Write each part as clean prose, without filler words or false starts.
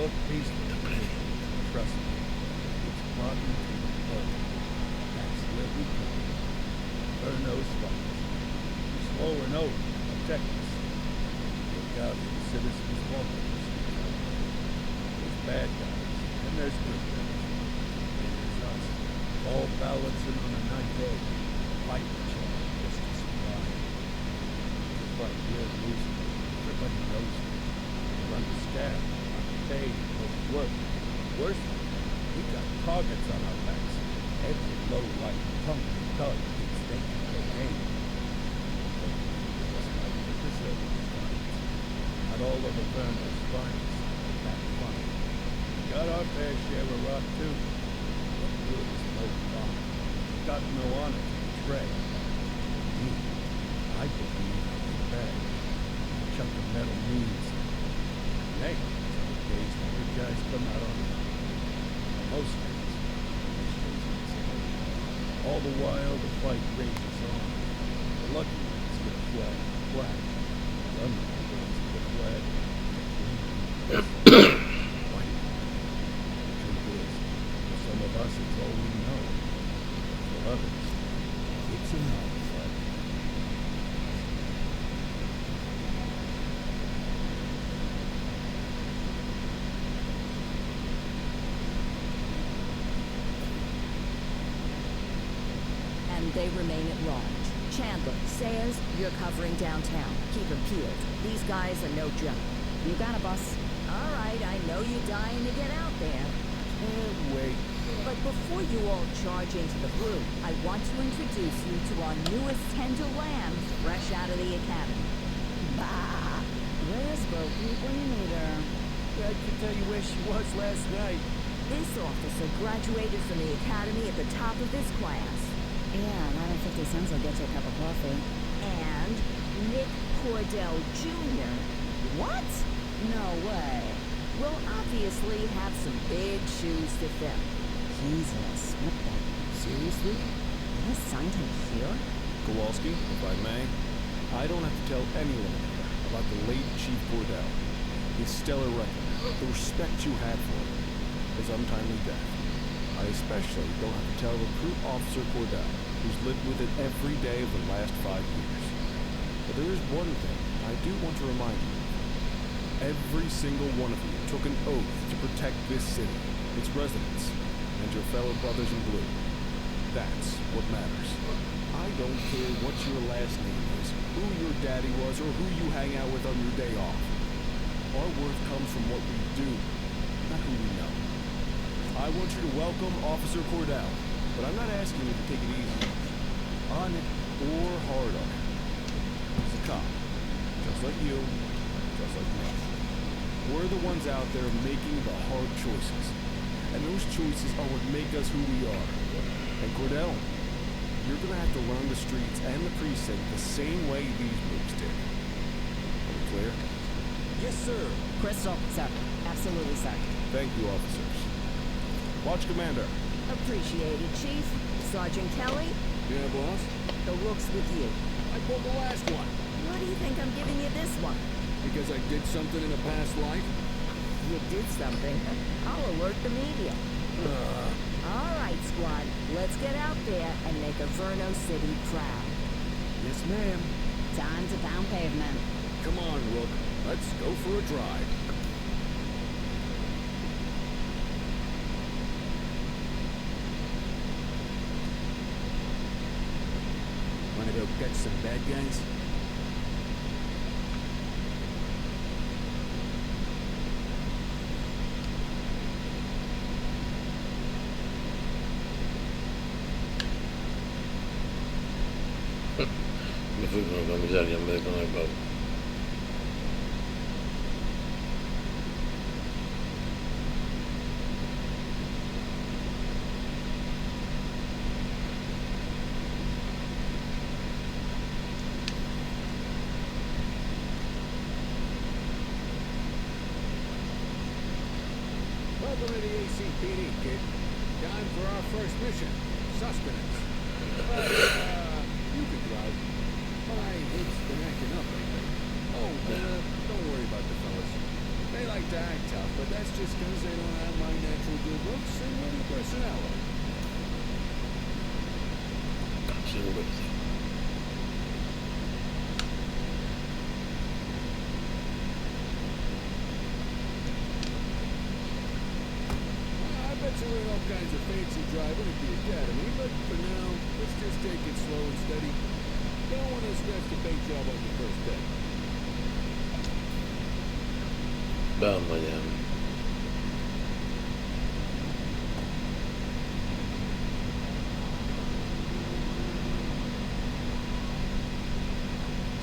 look peaceful to me. Trust me. It's rotten to the bone. That's where we come. Inferno's fathers. You swore an oath to protect us. Look out for the citizens walking the streets. There's bad guys, and there's good guys. There's us, all balancing on a knife edge, fighting each other just to survive. Just like we're losing, everybody knows it. We're understaffed, underpaid, overworked. Worse, we got targets on our backs. Every low-life punk and thug thinks they can cocaine. Just like the preservative finds. Not all of the burners finds that fine. We got our fair share of rock too. But good is no fun. Got no honor to betray. Me, I believe in bad. A chunk of metal means. Hey, some days the good guys come out on top. Most days, all the while the fight rages on. The lucky ones get a flag black. The unlucky ones get a flag white. The truth is, for some of us it's all we know. For others, it's another flag. They remain at large. Chandler, Sayers, you're covering downtown. Keep them peeled. These guys are no joke. You got a bus? All right, I know you're dying to get out there. Can't wait. But before you all charge into the blue, I want to introduce you to our newest tender lamb, fresh out of the academy. Bah! Where's Boki when you need her? I can tell you where she was last night. This officer graduated from the academy at the top of his class. Yeah, that and 50 cents will get you a cup of coffee. And Nick Cordell Jr. What? No way. Will obviously have some big shoes to fill. Jesus, what the? Seriously? This signed him here? Kowalski, if I may, I don't have to tell anyone about the late Chief Cordell, his stellar record, the respect you had for him, his untimely death. I especially don't have to tell Recruit Officer Cordell, who's lived with it every day of the last 5 years. But there is one thing I do want to remind you of. Every single one of you took an oath to protect this city, its residents, and your fellow brothers in blue. That's what matters. I don't care what your last name is, who your daddy was, or who you hang out with on your day off. Our worth comes from what we do, not who we know. I want you to welcome Officer Cordell, but I'm not asking you to take it easy on it or hard on it. He's a cop, just like you, just like me. We're the ones out there making the hard choices, and those choices are what make us who we are. And Cordell, you're gonna have to learn the streets and the precinct the same way these boys did. Are we clear? Yes, sir. Crystal, sir. Absolutely, sir. Thank you, officers. Watch Commander. Appreciated, Chief. Sergeant Kelly, Yeah, boss? the look's with you. I pulled the last one. What do you think I'm giving you this one? Because I did something in a past life? You did something. I'll alert the media. All right, squad. Let's get out there and make Averno City proud. Yes, ma'am. Time to pound pavement. Come on, Rook. Let's go for a drive. Wanna go catch some bad guys? Me fui con el comisario en vez de con el pavo. Welcome to the ACPD, kid. Time for our first mission. Sustenance. You can drive. My hips been acting up lately. Oh, don't worry about the fellas. They like to act tough, but that's just because they don't have my natural good looks and witty personality. Seguro que sí. I bet you learn all kinds of fancy driving at the academy, but for now, let's just take it slow and steady. Don't want to scratch the paint job on your first day. Vamos allá.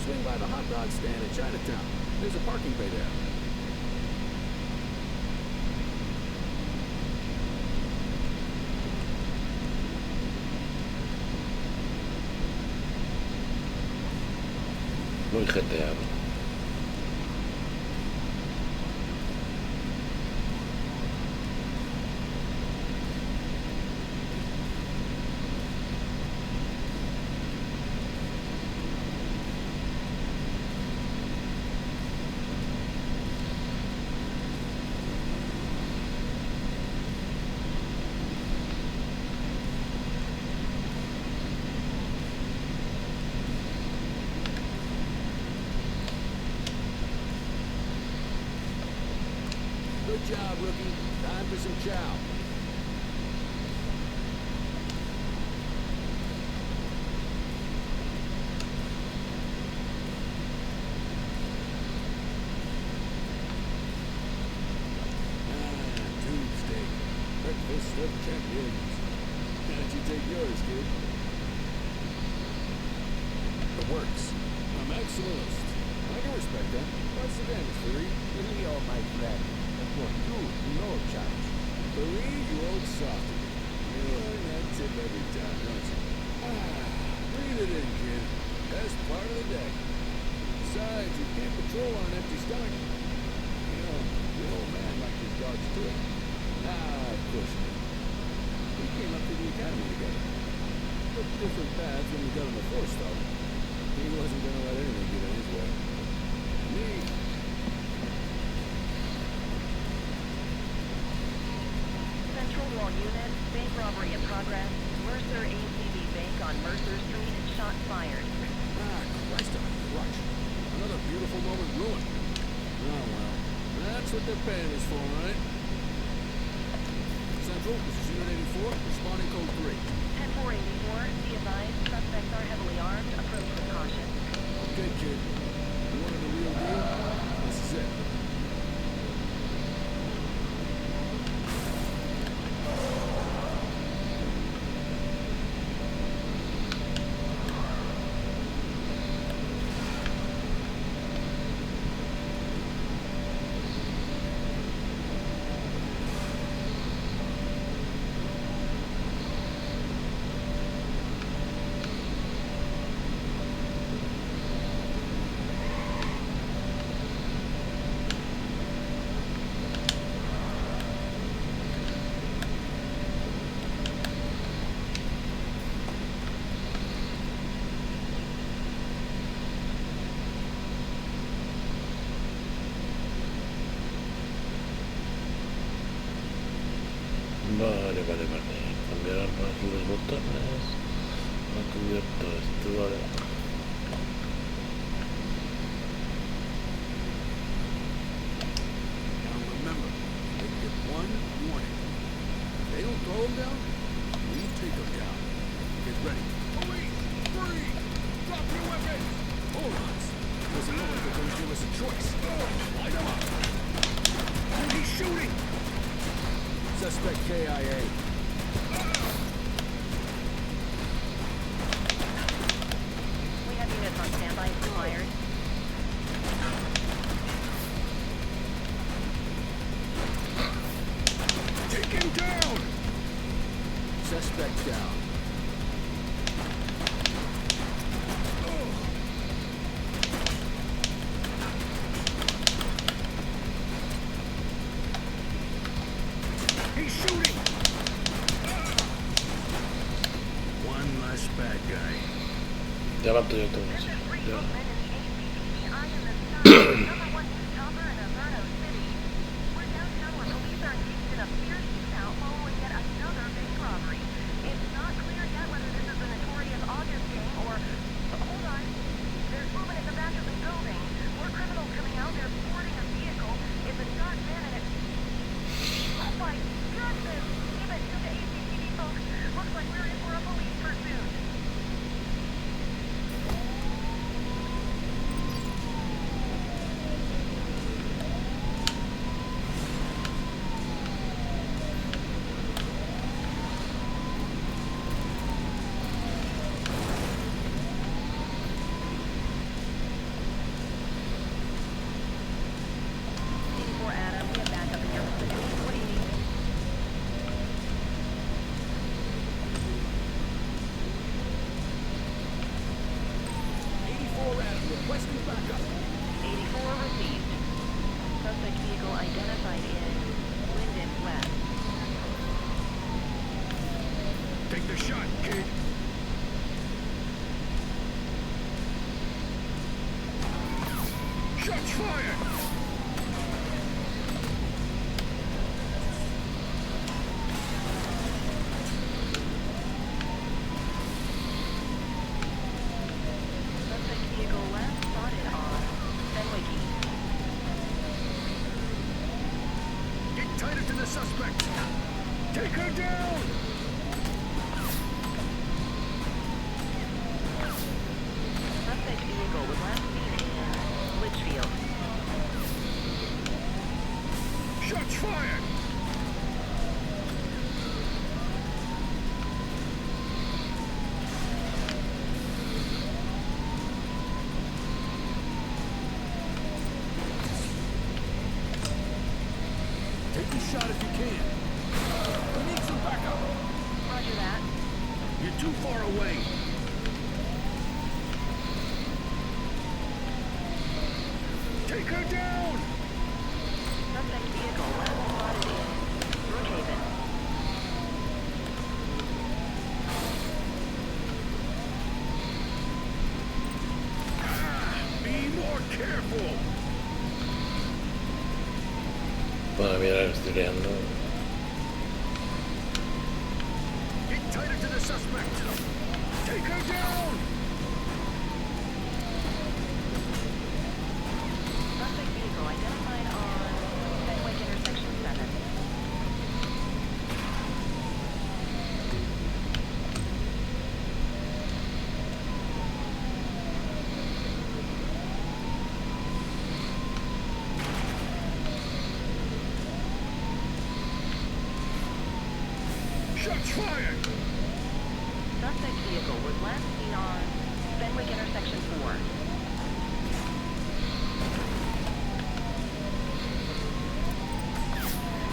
Swing by the hot dog stand in Chinatown. There's a parking bay there. Muy jeteado. Good job, rookie. Time for some chow. Tuesday. Breakfast of champions. How'd you take yours, kid? It works. I'm excellent. I can respect that. What's the damage theory? Leo, my friend. For you, no charge. Believe you old softy. You learn that tip every time, don't you? Breathe it in, kid. Best part of the day. Besides, you can't patrol on an empty stomach. You know, the old man liked his dogs too. Of course he did. We came up to the academy together. Took different paths when we got on the force, though. He wasn't going to let anything get in his way. Me. Central Wall Unit, bank robbery in progress. Mercer ACB Bank on Mercer Street, shots fired. Christ on a crutch. Another beautiful moment ruined. Oh, well. That's what they're paying us for, right? Central, this is Unit 84, responding code 3. 10-484, be advised, suspects are heavily armed. Approach with caution. Okay, kid. You wanted the real deal? This is it. Vale. Cambiar armas y los botones. Ha cubierto esto, vale. Now remember, they get one warning. If they don't throw them down, we take them down. Get ready. Police! Free! Drop your weapons! Hold on. Doesn't look like they're going to give us a choice. Light them up! Oh, he's shooting! Suspect KIA. We have units on standby, fired. Take him down! Suspect down. He's shooting! One less bad guy. Ya mato yo todos. Ya. I am the number one news topper in Inferno City. Requesting backup. 84 received. Suspect vehicle identified in Linden West. Take the shot, kid. Shots fired! Suspect vehicle last spotted on Fenwick East. Get tighter to the suspect. Take her down! Suspect vehicle was last seen in Litchfield. Shots fired! Take the shot if you can. We need some backup. Roger that. You're too far away. Take her down! Suspect vehicle last spotted in Brookhaven. Be more careful! Para mirar estudiando. Get tighter to the suspect! Take her down! Suspect vehicle identified on Fenwick Intersection 7. Shots fired! Suspect vehicle was last seen on Fenwick Intersection 4.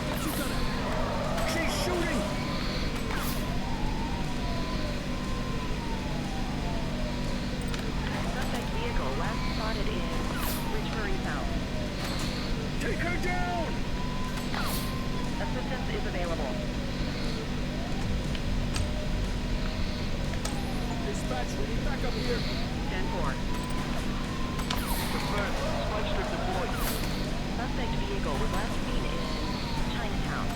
What you gonna... She's shooting! Suspect vehicle last spotted in Richbury South. Take her down! Assistance is available. Dispatch, we need backup here. 10-4. Confirm. Spike strip deployed. Suspect vehicle was last seen in Chinatown.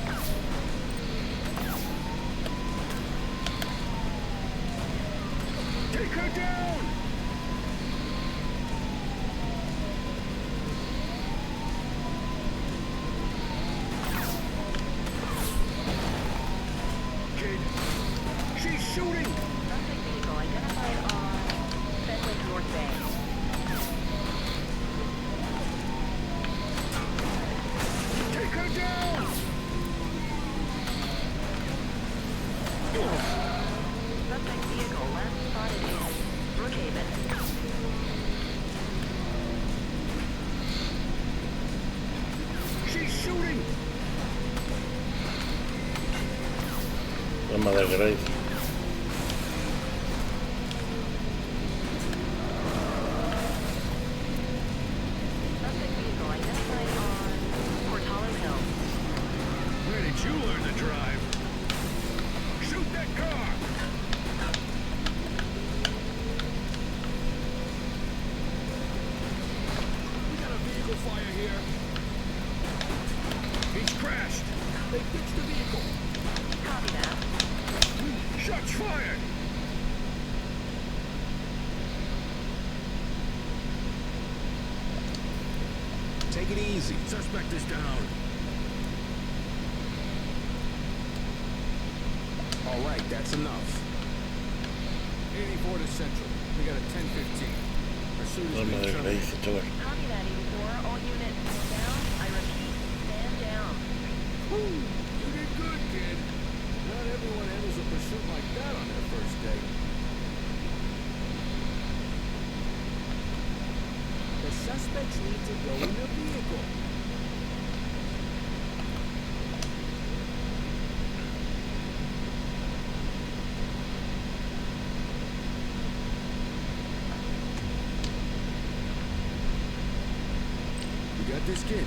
Take her down! Kid, she's shooting! Suspect vehicle identified on Fenwick North Bay. Take her down! Suspect vehicle last spotted in Brookhaven. She's shooting! La madre Grace. Suspect vehicle identified on Portalo Hill. Where did you learn to drive? Shoot that car! We got a vehicle fire here. He's crashed. They fixed the vehicle. Copy that. Shots fired! Take it easy. Suspect is down. All right, that's enough. 84 to Central. We got a 10-15. As soon as La we madre terminate. Grace, chaval. Copy that, 84. All units stand down. I repeat, stand down. You did good, kid. Not everyone handles a pursuit like that on their first day. The suspects need to go in the vehicle. Like this kid.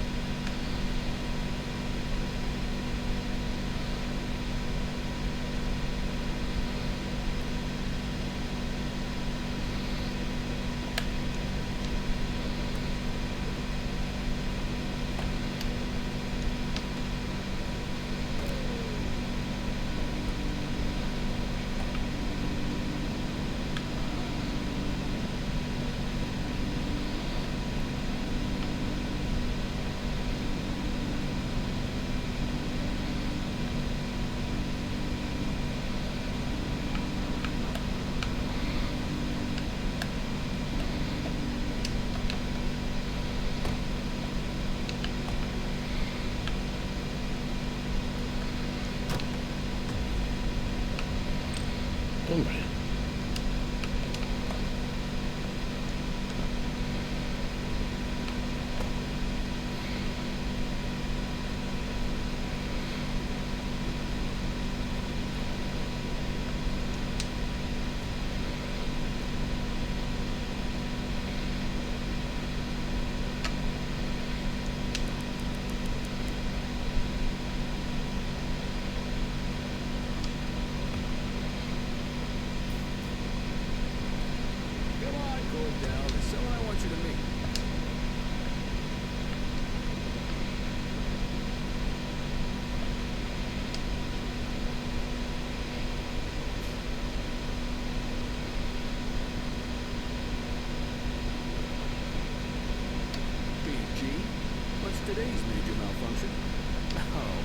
Hombre. Come on, Cordell. There's someone I want you to meet. B.G., what's today's major malfunction? Oh,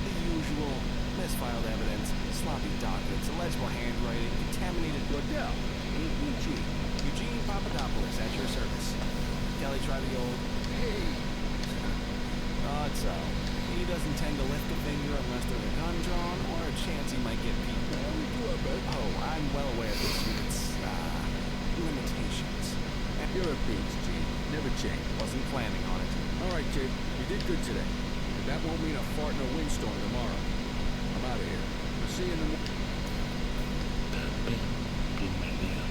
the usual. Misfiled evidence, sloppy dockets, illegible handwriting, contaminated Cordell, B.G. Eugene Papadopoulos at your service. Kelly tried the old, hey. Thought so. He doesn't tend to lift a finger unless there's a gun drawn or a chance he might get beat. Well, we do our best. Oh, I'm well aware of this unit's, limitations. You're a beast, G. Never change. Wasn't planning on it. All right, kid. You did good today. But that won't mean a fart in a windstorm tomorrow. I'm out of here. I'll see you in the morning. Primer día.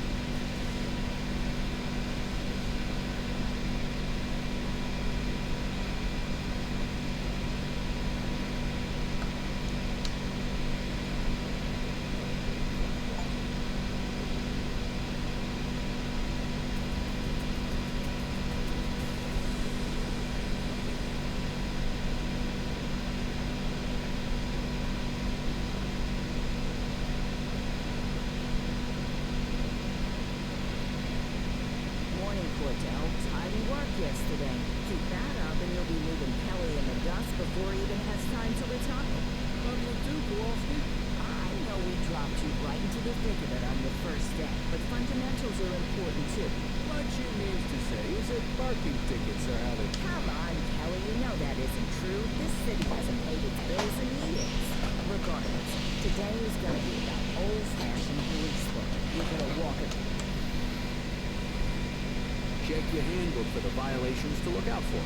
Morning, Cordell. Tidy work yesterday. Keep that up and you'll be leaving Kelly in the dust before he even has time to retire. Love you too, Kowalski. I know we dropped you right into the thick of it on your first day, but fundamentals are important too. What she means to say is that parking tickets are how they... Come on, Kelly, you know that isn't true. This city hasn't paid its bills in years. Regardless, today is gonna be about old-fashioned police work. You're gonna walk it. Check your handbook for the violations to look out for.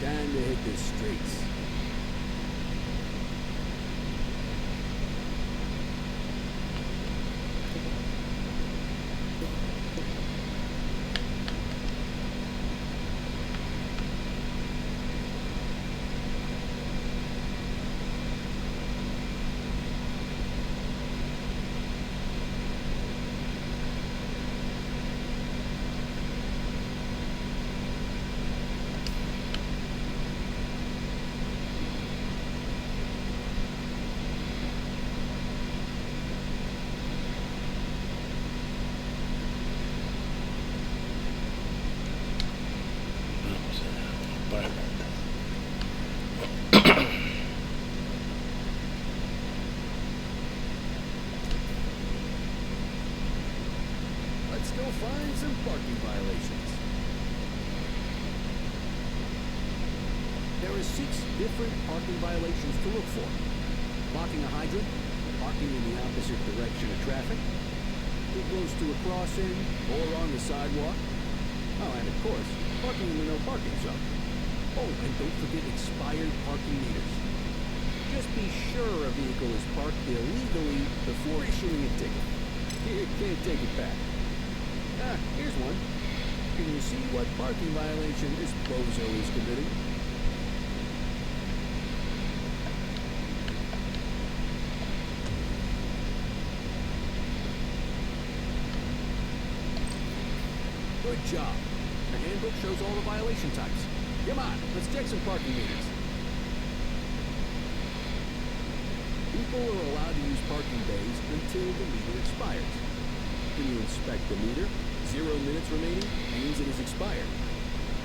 Time to hit the streets. find some parking violations. There are 6 different parking violations to look for. Blocking a hydrant, parking in the opposite direction of traffic, too close to a crossing, or on the sidewalk. Oh, and of course, parking in the no parking zone. Oh, and don't forget expired parking meters. Just be sure a vehicle is parked illegally before issuing a ticket. You can't take it back. Ah, here's one. Can you see what parking violation this bozo is committing? Good job. The handbook shows all the violation types. Come on, let's check some parking meters. People are allowed to use parking bays until the meter expires. When you inspect the meter, 0 minutes remaining means it is expired.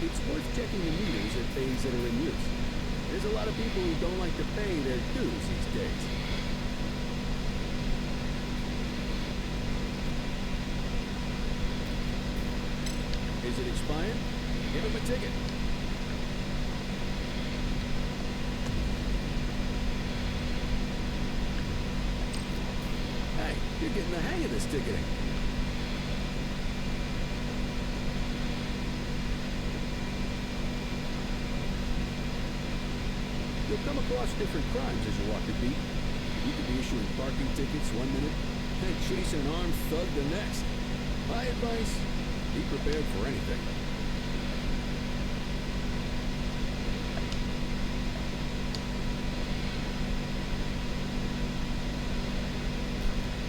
It's worth checking the meters at bays that are in use. There's a lot of people who don't like to pay their dues these days. Is it expired? Give him a ticket. Hey, you're getting the hang of this ticketing. You'll come across different crimes as you walk the beat. You could be issuing parking tickets 1 minute and chasing an armed thug the next. My advice, be prepared for anything.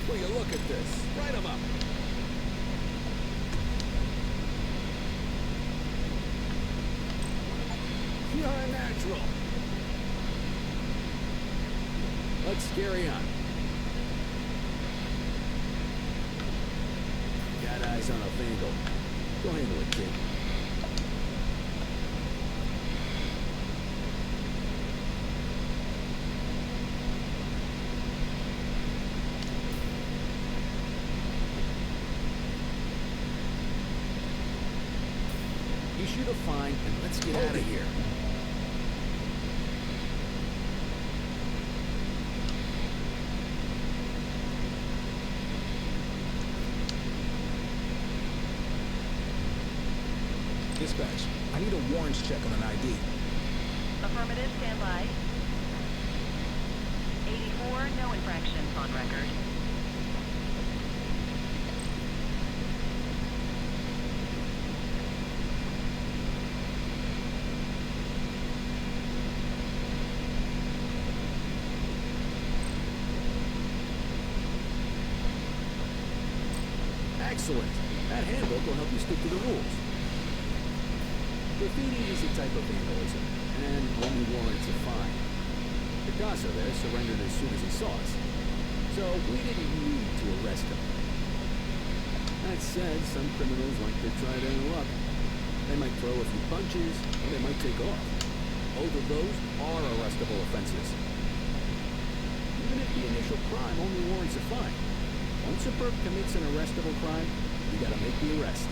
Will you look at this? Write 'em up. You're a natural. Let's carry on. Got eyes on a vandal. Go handle it, kid. Issue the fine and let's get out of here. Dispatch, I need a warrants check on an ID. Affirmative, stand by. 84, no infractions on record. Excellent. That handbook will help you stick to the rules. Graffiti is a type of vandalism, and only warrants a fine. Picasso there surrendered as soon as he saw us, so we didn't need to arrest him. That said, some criminals like to try their luck. They might throw a few punches, or they might take off. Both of those are arrestable offenses. Even if the initial crime only warrants a fine, once a perp commits an arrestable crime, you gotta make the arrest.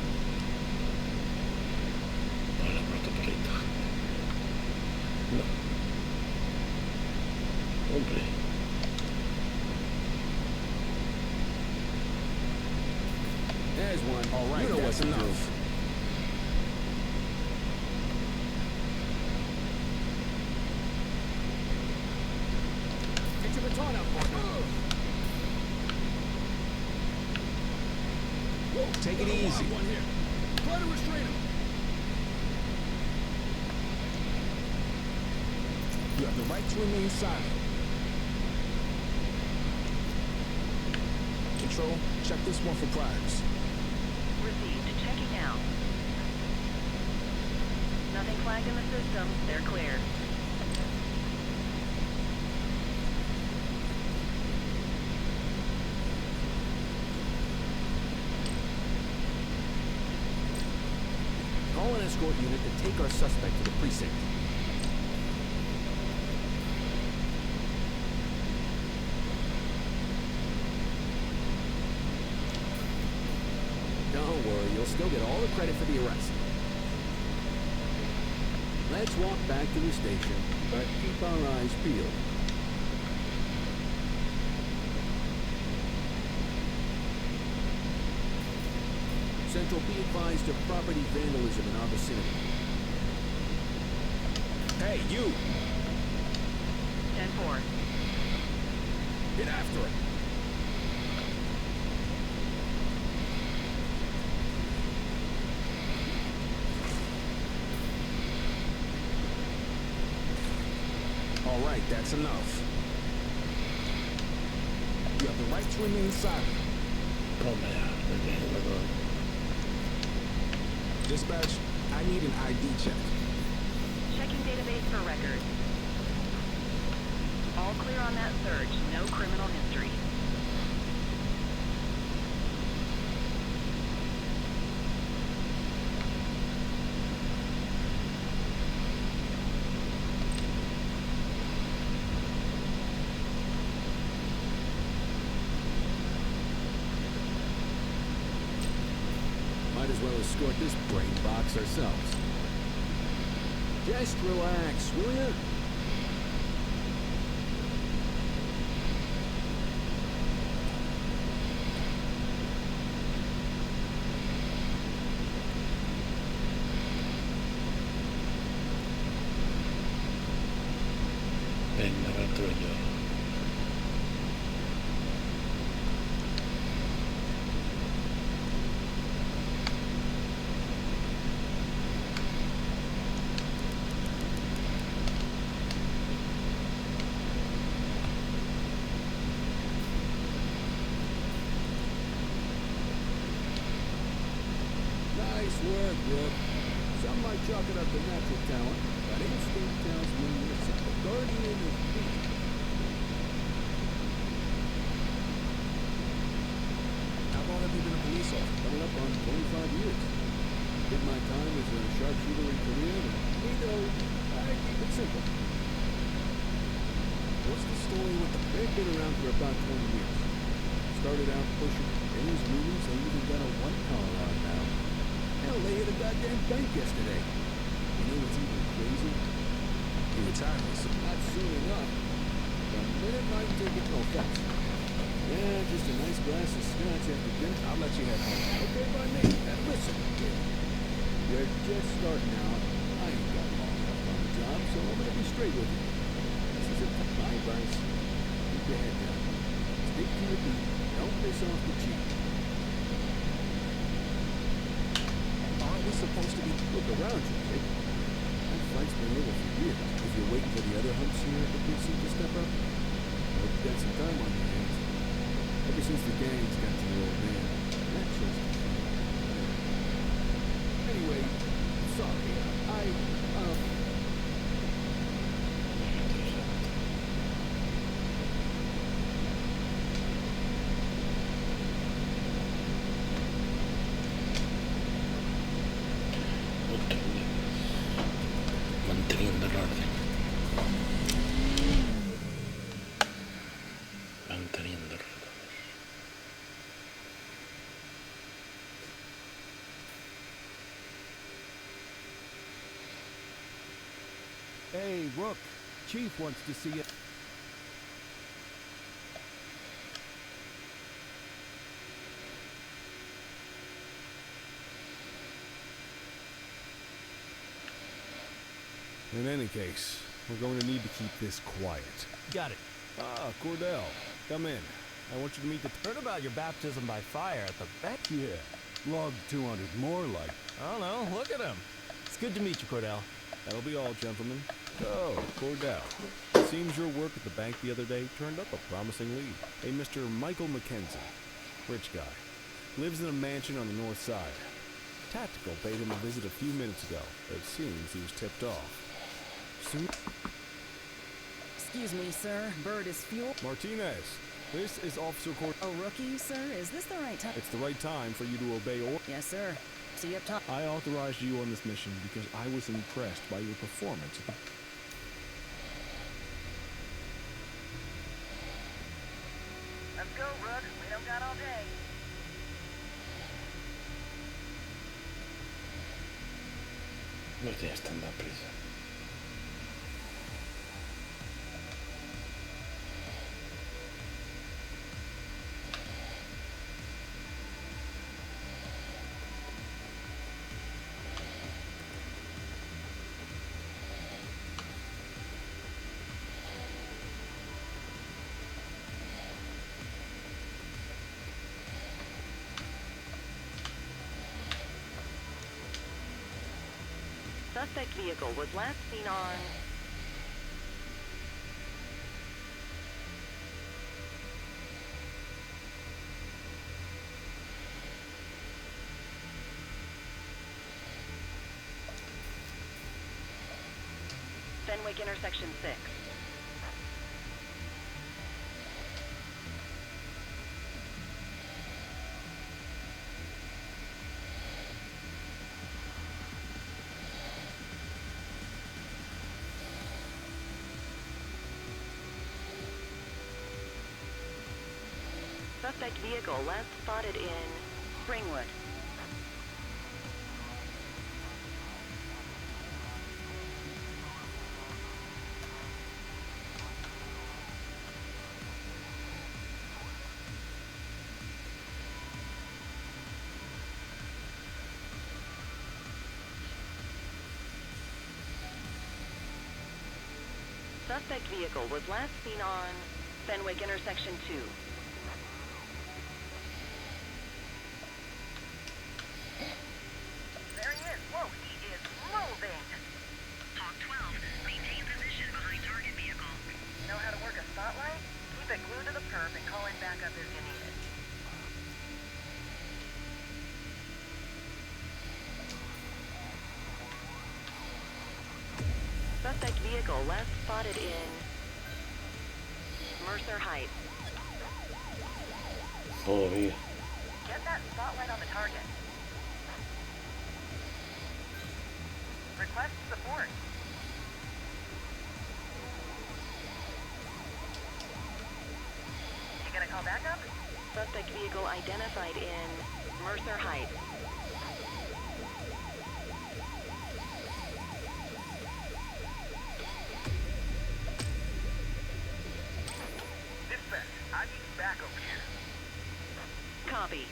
Vale, muerto perrito. No. Hombre. There's one. All right, you know that's what to do. enough. Get your baton out, partner. Whoa, Take it easy. One here. Try to restrain him. You have the right to remain silent. Control, check this one for priors. Received. Checking now. Nothing flagged in the system. They're clear. Call an escort unit to take our suspect to the precinct. Don't worry, still get all the credit for the arrest. Let's walk back to the station, but keep our eyes peeled. Central, be advised of property vandalism in our vicinity. Hey, you! 10-4. Get after him! All right, that's enough. You have the right to remain silent. Romero, Dispatch, I need an ID check. Checking database for records. All clear on that search. No criminal history. Might as well escort this brain box ourselves. Just relax, will ya? venga dentro yo. Nice work, Brooke. Some might chalk it up to natural talent, but instinct tells me you're the guardian of peace. How long have you been a police officer? Coming up on 25 years. Did my time as a sharpshooter in Korea, and me though, I keep it simple. What's the story with the... They've been around for about 20 years. Started out pushing days, meetings, they even got a white collar on now. Hell, they hit a goddamn bank yesterday. You know what's even crazy? You retired, mister. Not soon enough. The minute my ticket, no offense. Yeah, just a nice glass of scotch after dinner. I'll let you head home. Okay by me. Now listen, kid. You're just starting out. I ain't got long left on the job, so I'm gonna be straight with you. This isn't my advice. Keep your head down. Stick to your beat. Don't piss off the chief. Aren't we supposed to be... Look around you, kid. That fight's been over for years. If you're waiting for the other humps here at the precinct to step up, I hope you got some time on your hands. Ever since the gangs got to the old man, that chose to change. Anyway, sorry, Manteniendo el orden. Manteniendo el orden. Hey, Rook. Chief wants to see you. In any case, we're going to need to keep this quiet. Got it. Ah, Cordell, come in. I want you to meet the... Heard about your baptism by fire at the bank. Yeah. Log 200 more like. I don't know. Look at him. It's good to meet you, Cordell. That'll be all, gentlemen. So, Cordell, it seems your work at the bank the other day turned up a promising lead. A Mr. Michael McKenzie, rich guy, lives in a mansion on the north side. Tactical paid him a visit a few minutes ago, but it seems he was tipped off. Soon... Excuse me, sir. Bird is fuel. Martinez, this is Officer Cord... A rookie, sir? Is this the right time? It's the right time for you to obey orders. Yes, sir. See you up top. I authorized you on this mission because I was impressed by your performance. Let's go, Rook. We don't got all day. No tienes tanta prisa. Suspect vehicle was last seen on... Fenwick intersection 6. Suspect vehicle last spotted in Springwood. Suspect vehicle was last seen on Fenwick intersection 2. There he is. Whoa, he is moving. Hawk 12, maintain position behind target vehicle. Know how to work a spotlight? Keep it glued to the perp and call in backup if you need it. Suspect vehicle last spotted in Mercer Heights. Todo bien. Get that spotlight on the target. Request support. You gonna call backup? Suspect vehicle identified in Mercer Heights. Dispatch, I need backup here. Copy.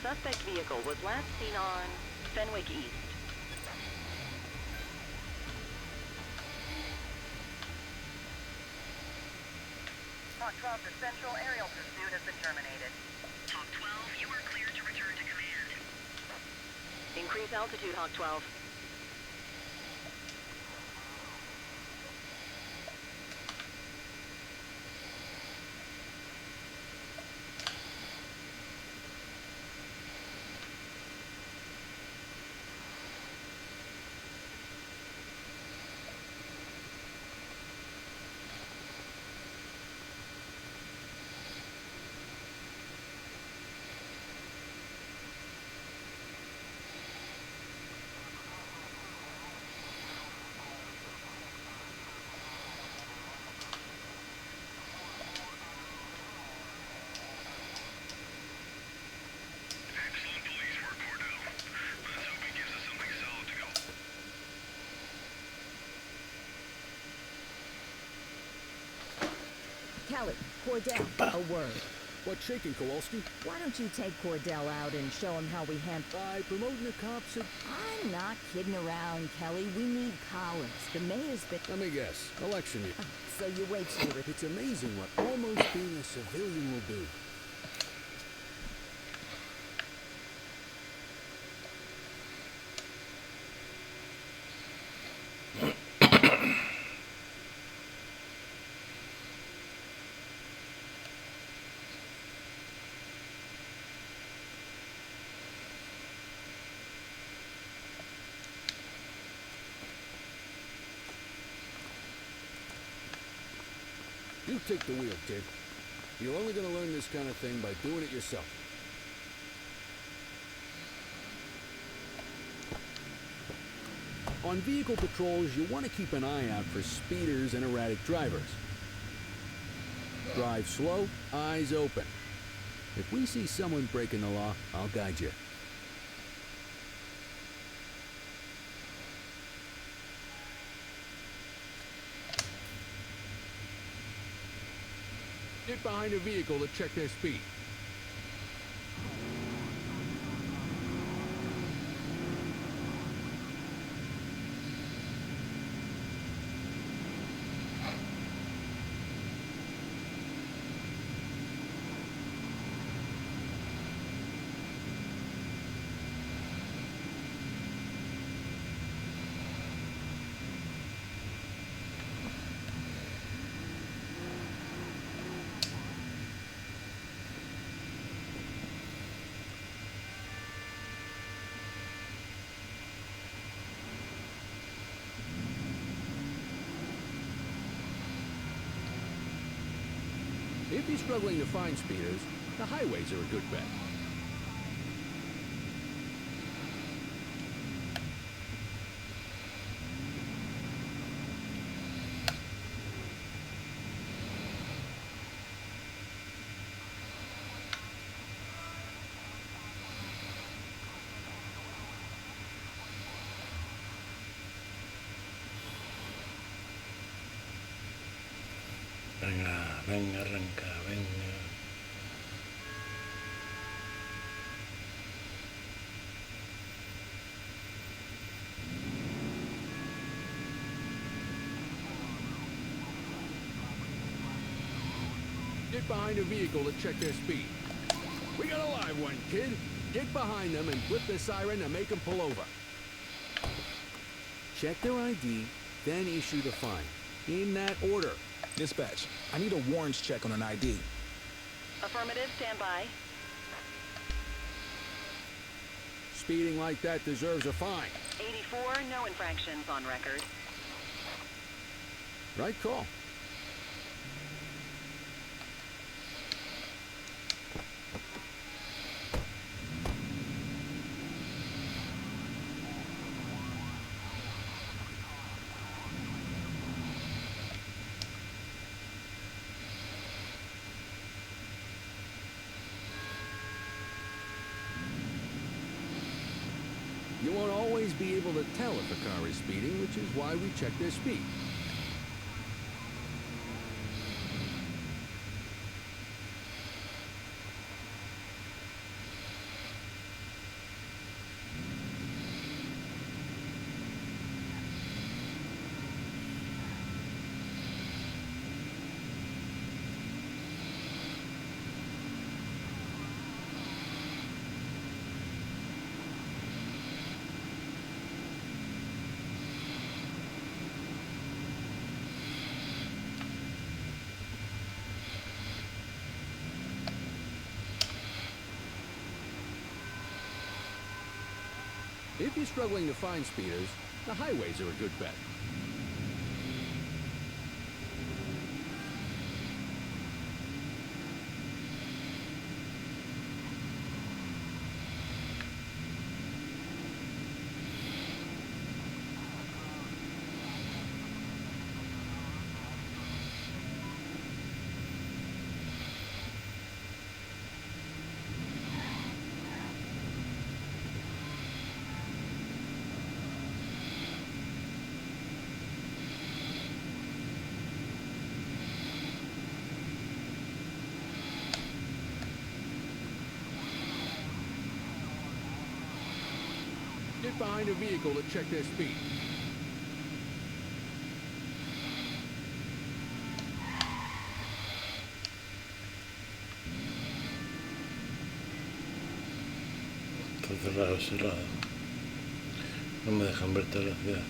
Suspect vehicle was last seen on Fenwick East. Hawk 12 to Central, aerial pursuit has been terminated. Hawk 12, you are cleared to return to command. Increase altitude, Hawk 12. Kelly, Cordell, a word. What's shaking, Kowalski? Why don't you take Cordell out and show him how we handle... By promoting the cops at... I'm not kidding around, Kelly. We need collars. The mayor's been... Let me guess. Election year. So you wait till you're... It's amazing what almost being a civilian will do. You take the wheel, kid. You're only going to learn this kind of thing by doing it yourself. On vehicle patrols, you want to keep an eye out for speeders and erratic drivers. Drive slow, eyes open. If we see someone breaking the law, I'll guide you. Get behind a vehicle to check their speed. If you're struggling to find speeders, the highways are a good bet. Venga, venga, arranca, venga. Get behind a vehicle to check their speed. We got a live one, kid. Get behind them and flip the siren to make them pull over. Check their ID, then issue the fine. In that order. Dispatch, I need a warrants check on an ID. Affirmative, stand by. Speeding like that deserves a fine. 84, no infractions on record. Right call. You won't always be able to tell if a car is speeding, which is why we check their speed. If you're struggling to find speeders, the highways are a good bet. Get behind a vehicle to check their speed. Está cerrado, cerrado. No me dejan ver toda la ciudad.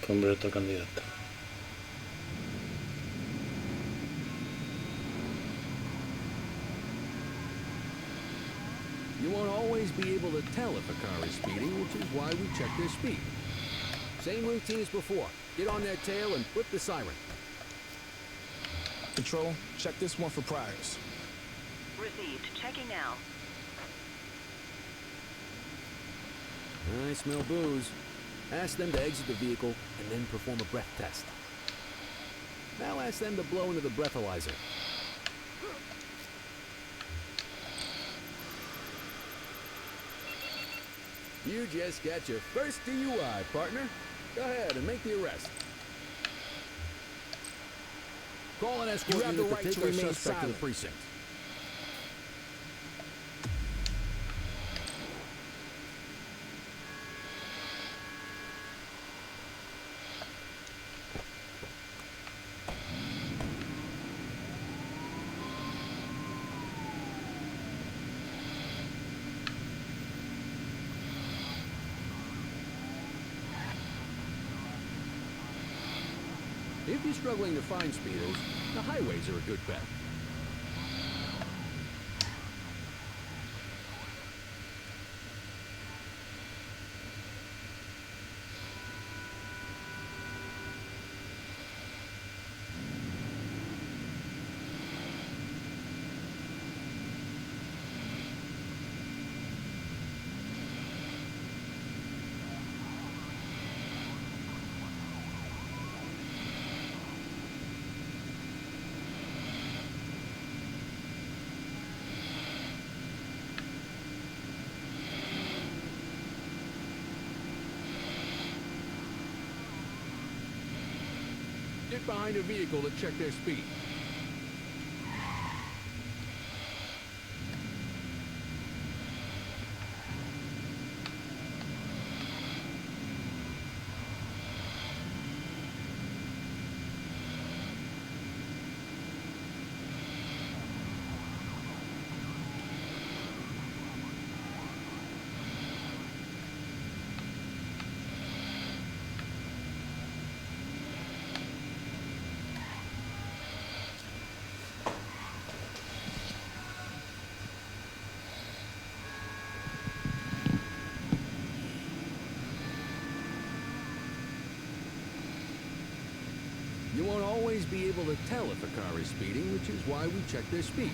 Hombre, otro candidato. You won't always be able to tell if a car is speeding, which is why we check their speed. Same routine as before. Get on their tail and flip the siren. Control, check this one for priors. Received. Checking now. I smell booze. Ask them to exit the vehicle and then perform a breath test. Now ask them to blow into the breathalyzer. You just got your first DUI, partner. Go ahead and make the arrest. Call an escort You have the unit right to to take our remain suspect to the silent. precinct. If you're struggling to find speeders, the highways are a good bet. Get behind a vehicle to check their speed. You won't always be able to tell if a car is speeding, which is why we check their speed.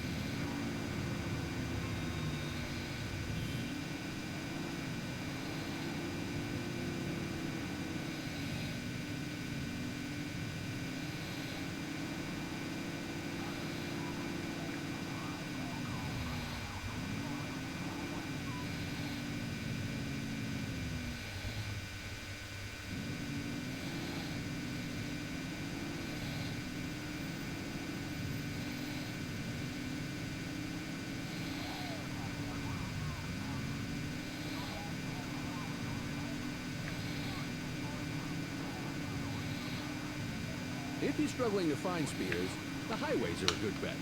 If you're struggling to find speeders, the highways are a good bet.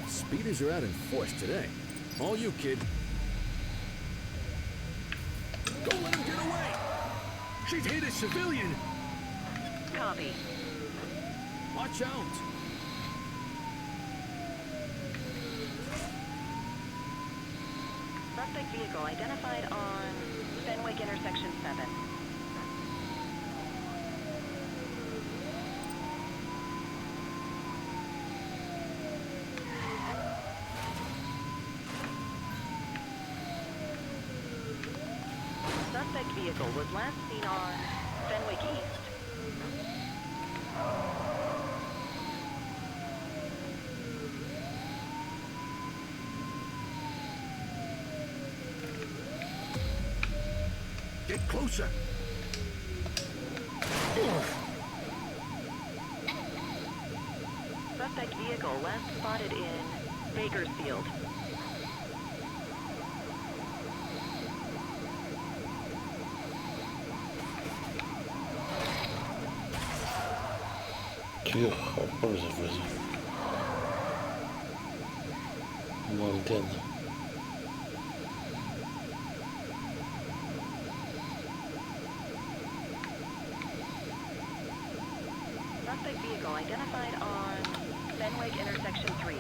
Speeders are out in force today. All you, kid. Don't let him get away! She's hit a civilian! Copy. Watch out! Suspect vehicle identified on Fenwick intersection 7. Suspect vehicle was last seen on Fenwick East. Get closer! Suspect vehicle last spotted in Bakersfield. Tío, ¿por eso fue eso? No entiendo. Suspect vehicle identified on Fenwick intersection 3.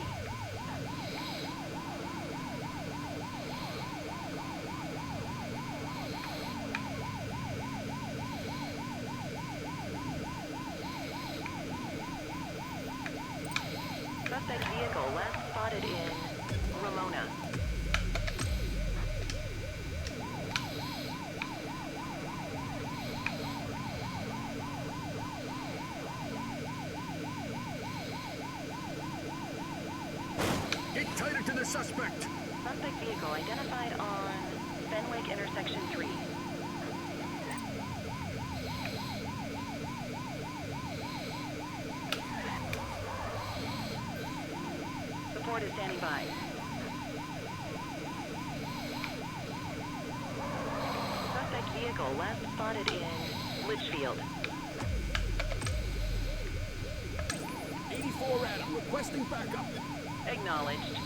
Suspect vehicle last spotted in Ramona. suspect! Suspect vehicle identified on Fenwick intersection 3. Support is standing by. Suspect vehicle last spotted in Litchfield. 84 Adam, requesting backup. Acknowledged.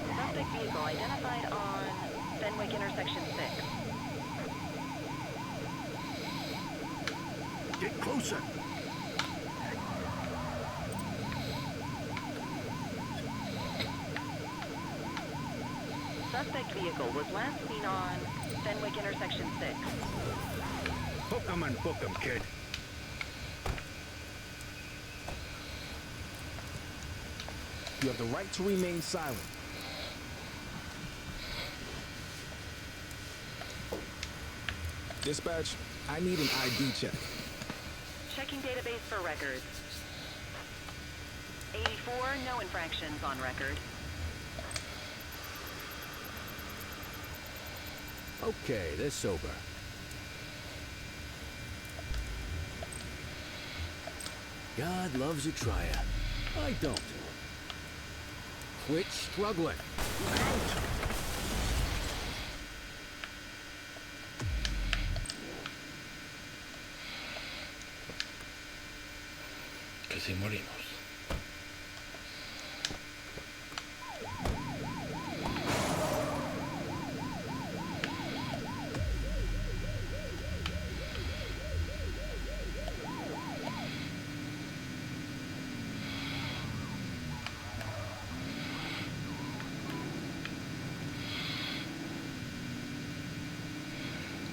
Suspect vehicle identified on Fenwick intersection 6. Get closer. Suspect vehicle was last seen on Fenwick intersection 6. Hook 'em and book 'em, kid. You have the right to remain silent. Dispatch, I need an ID check. Checking database for records. 84, no infractions on record. Okay, they're sober. God loves a trier. I don't. Quit struggling. Casi morimos.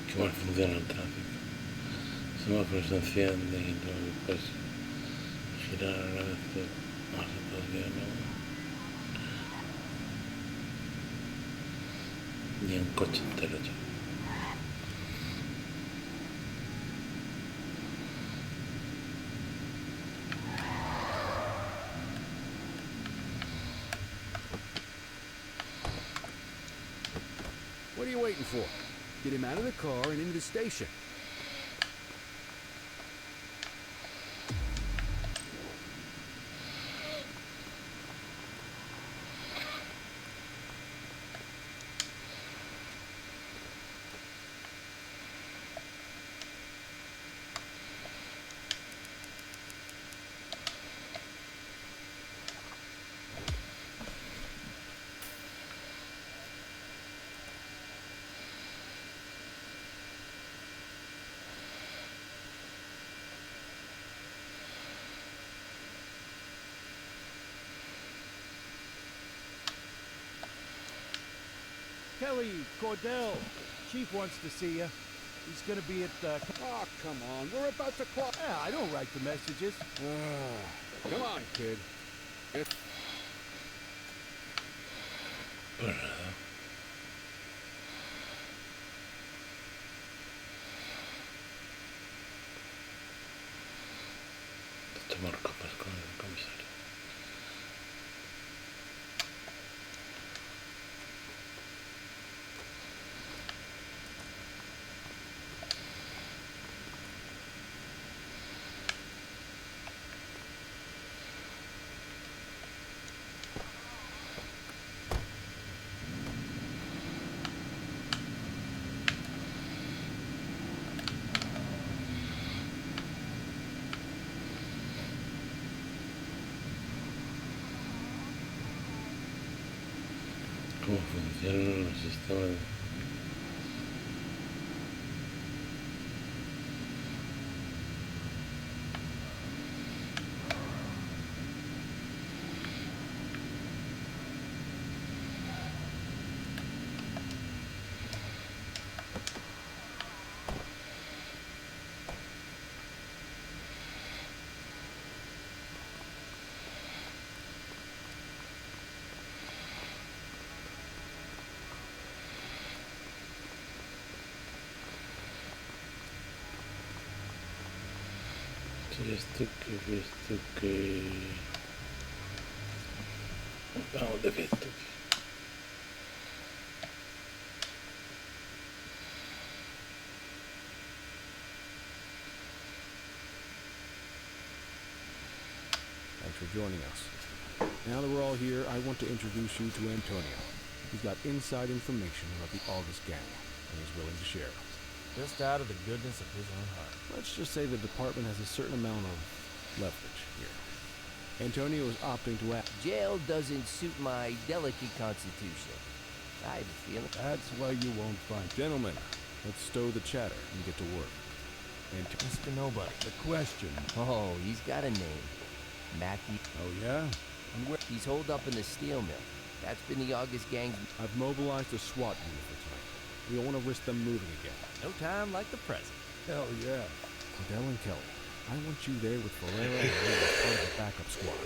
Qué mal funciona el tráfico. Semáforos se encienden y luego después girar a la vez que pasa todavía no. Ni un coche entero ya. What are you waiting for? Get him out of the car and into the station. Kelly, Cordell, Chief wants to see you. He's gonna be at Oh, come on. We're about to clock. Yeah, I don't write the messages. Come on, kid. Pues nada. Tomar copas con el comisario. ¿Cómo funcionan los sistemas de... esto que... Vamos de esto. Thanks for joining us. Now that we're all here, I want to introduce you to Antonio. He's got inside information about the August gang, and he's willing to share. Just out of the goodness of his own heart. Let's just say the department has a certain amount of leverage here. Antonio is opting to act. Jail doesn't suit my delicate constitution. I have a feeling. That's why you won't find. Gentlemen, let's stow the chatter and get to work. Mr. Nobody. The question. Oh, he's got a name. Matthew. Oh, yeah? And where? He's holed up in the steel mill. That's been the August gang's... I've mobilized a SWAT unit for tonight. We don't want to risk them moving again. No time like the present. Hell yeah. Cordell and Kelly, I want you there with Valera and Ray as part of the backup squad.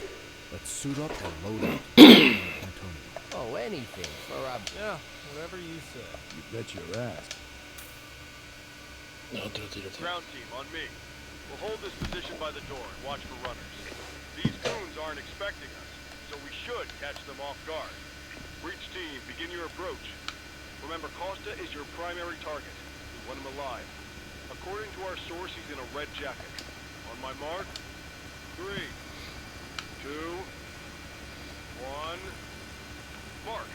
Let's suit up and load up. Antonio. Oh, anything for a... Yeah, whatever you say. You bet your ass. Otro tiroteo. Ground team, on me. We'll hold this position by the door and watch for runners. These goons aren't expecting us, so we should catch them off guard. Breach team, begin your approach. Remember, Costa is your primary target. We want him alive. According to our source, he's in a red jacket. On my mark, 3, 2, 1, mark.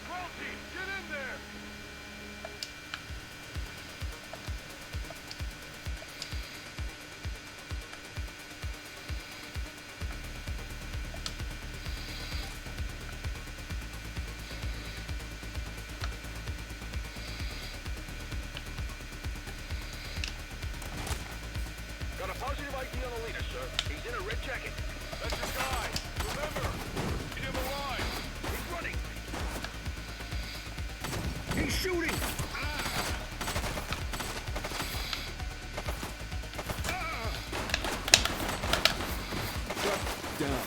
Ground team, get in there! Got a positive ID on the leader, sir. He's in a red jacket. That's your guy. Remember, get him alive. He's running. He's shooting! Shut down.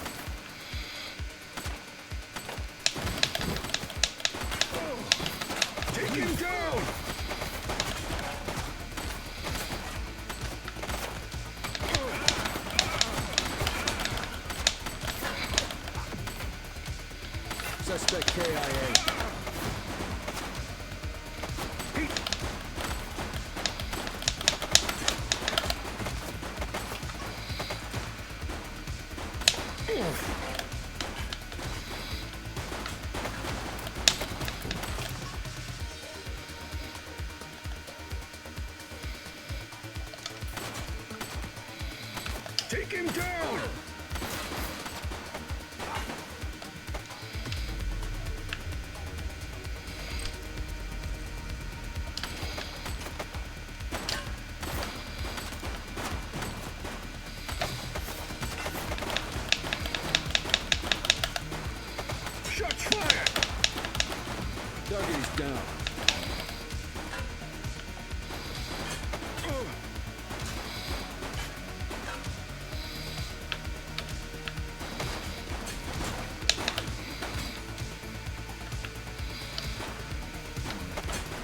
Take him down! Suspect KIA. Take him down! Shots fired! Target is down.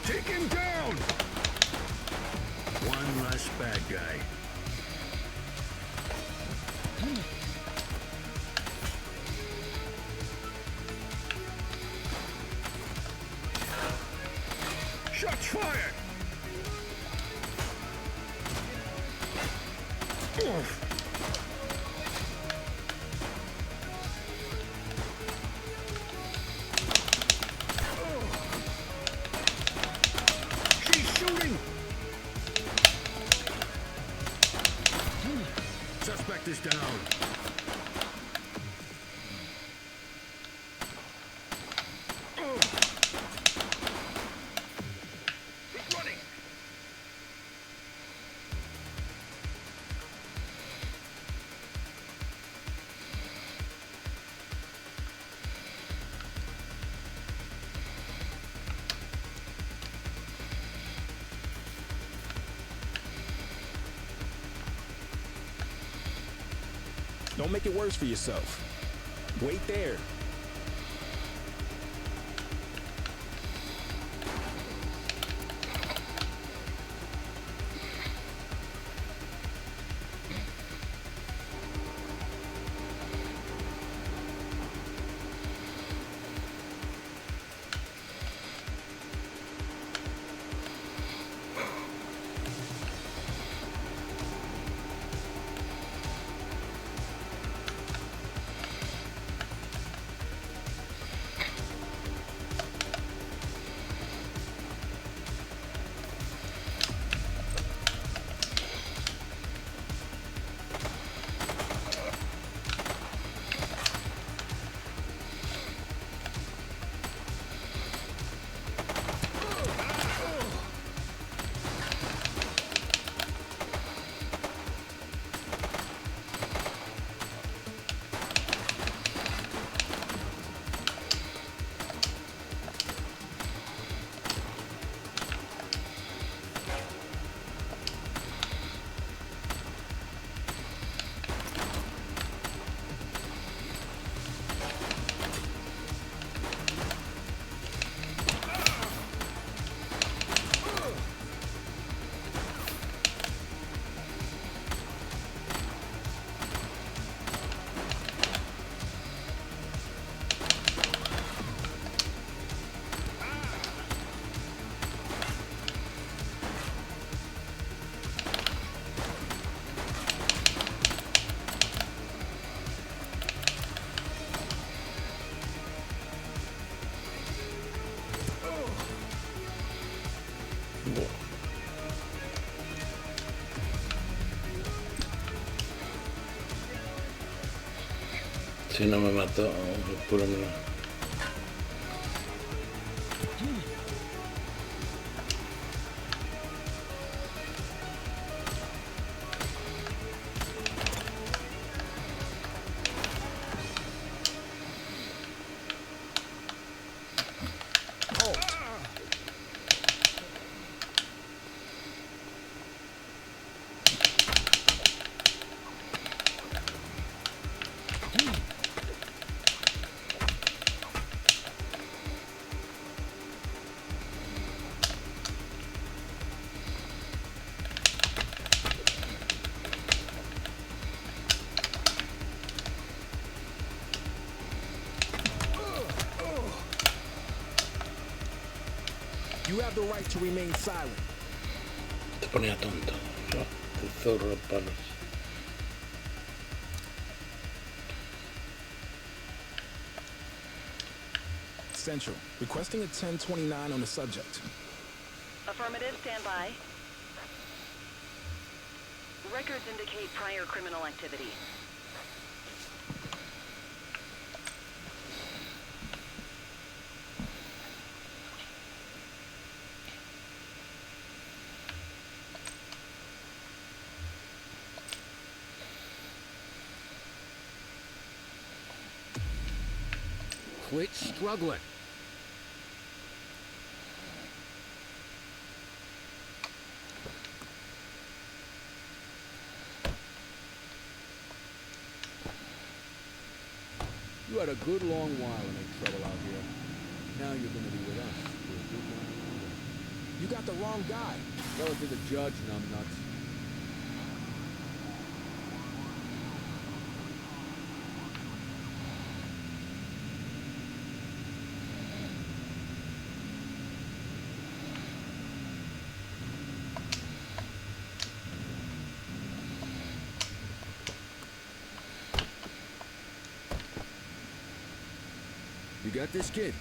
Take him down! One less bad guy. Shots fired! She's shooting! Suspect is down. He's running! Don't make it worse for yourself. Wait there. Buah. Si no me mató, por lo menos. You have the right to remain silent. Te ponía tonto. El zorro palos. Central, requesting a 1029 on the subject. Affirmative, stand by. Records indicate prior criminal activity. Quit struggling. You had a good long while to make trouble out here. Now you're gonna be with us for a good while longer. You got the wrong guy. Tell it to the judge, numbnuts. You got this, kid?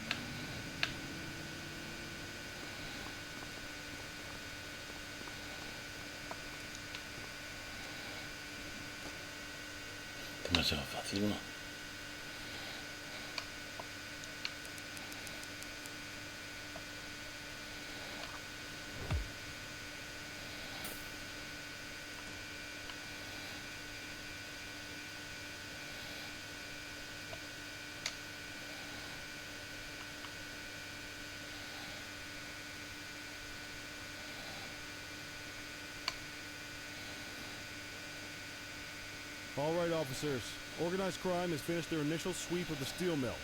Demasiado fácil, ¿no? All right, officers. Organized crime has finished their initial sweep of the steel mill.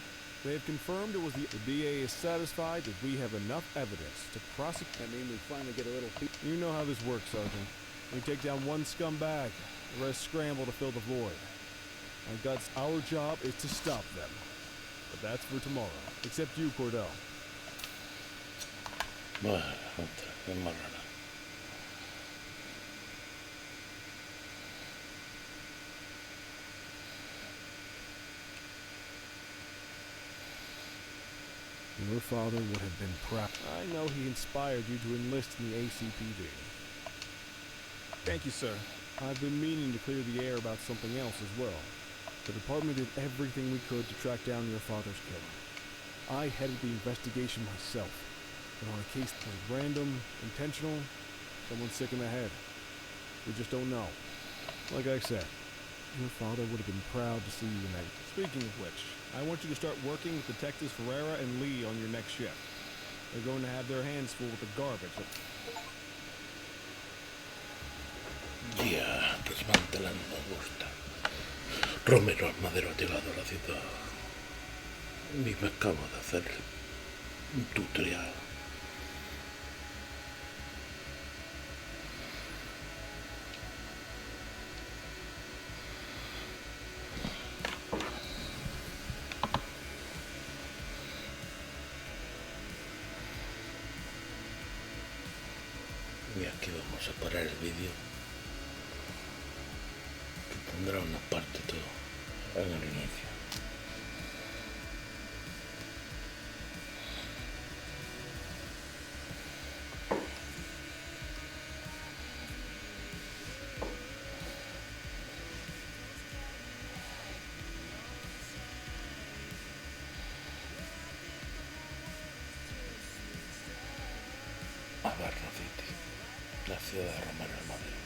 They have confirmed it was the DA is satisfied that we have enough evidence to prosecute. I mean, we finally get a little... You know how this works, Sergeant. We take down one scumbag, the rest scramble to fill the void. Our job is to stop them. But that's for tomorrow. Except you, Cordell. Bueno, otra, qué más rara. Your father would have been proud. I know he inspired you to enlist in the ACPD. Thank you, sir. I've been meaning to clear the air about something else as well. The department did everything we could to track down your father's killer. I headed the investigation myself. But on a case that was random, intentional, someone sick in the head. We just don't know. Like I said, your father would have been proud to see you in that. Speaking of which, I want you to start working with Detectives Ferreira and Lee on your next shift. They're going to have their hands full with the garbage. Ya, desmantelando gusta. Romero, madero ha llegado a la ciudad. Y me acabo de hacer un tutorial. Y aquí vamos a parar el vídeo, que tendrá una parte todo en el inicio. ciudad de Romero el Madero.